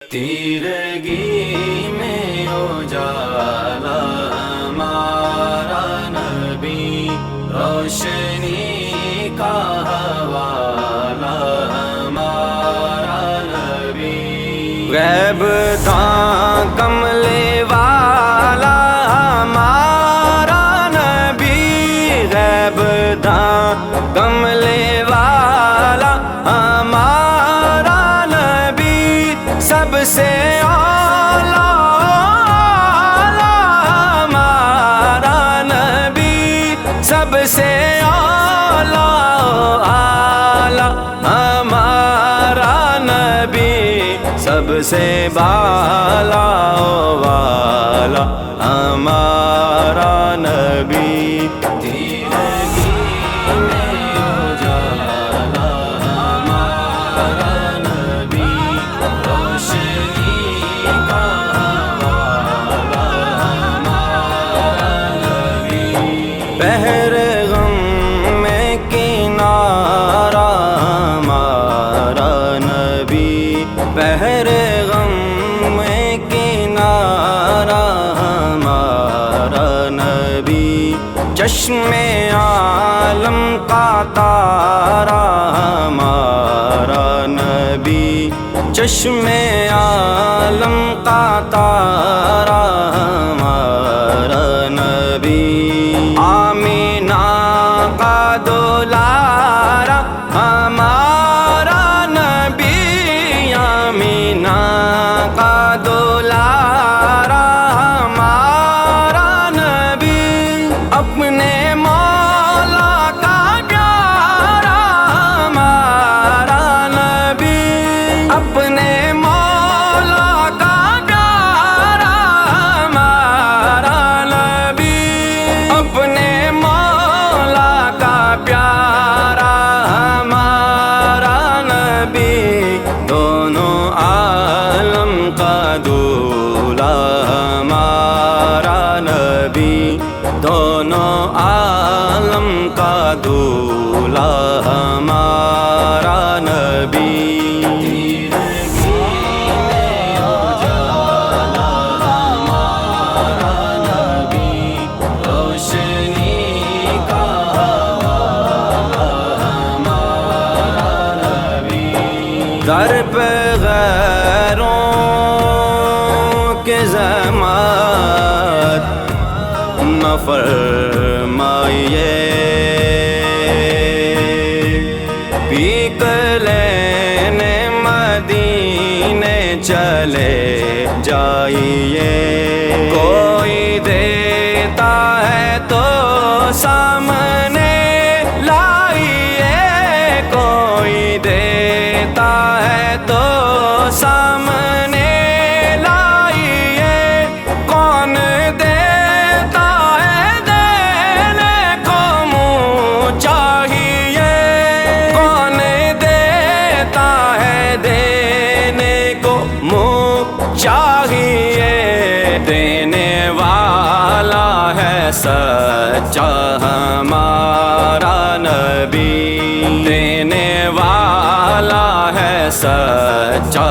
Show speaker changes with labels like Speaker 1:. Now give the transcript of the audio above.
Speaker 1: تیرگی میں اجالا ہمارا نبی، روشنی کا حوالہ ہمارا نبی، غیب تھا کملے والا ہمارا نبی، غیب تھا کملے والا ہمارا نبی، سب سے اعلیٰ ہمارا نبی، سب سے اعلیٰ ہمارا نبی، سب سے بالا والا ہمارا نبی، تیرگی میں اجالا ہمارا نبی، روشنی کا حوالہ ہمارا نبی، بحر غم میں کنارہ ہمارا نبی، بحر غم میں کنارہ ہمارا نبی، چشم عالم کا تارا ہمارا نبی، چشم عالم کا تارا ہمارا نبی، آمینہ کا دولارا ہمارا نبی، آمینہ کا دولارا ہمارا نبی، اپنے مولا کا پیارا ہمارا نبی، اپنے مولا کا پیارا ہمارا نبی، اپنے مولا کا پیارا ہمارا نبی، دونوں عالم کا دولہ ہمارا نبی، دونوں عالم کا دولہ ہمارا نبی، تیرگی میں اجالا ہمارا نبی، روشنی کا حوالہ ہمارا نبی، در پہ غیروں کے زحمت نہ فرمائیے، پیک لینے مدینے چلے جائیے، کوئی دیتا ہے تو سامنے لائیے، کوئی دیتا ہے تو سامنے لائیے، کون دیتا ہے دینے کو منہ چاہیے، کون دیتا ہے دینے کو منہ چاہیے، دینے والا ہے سچا ہمارا نبی، دینے والا ہے سچا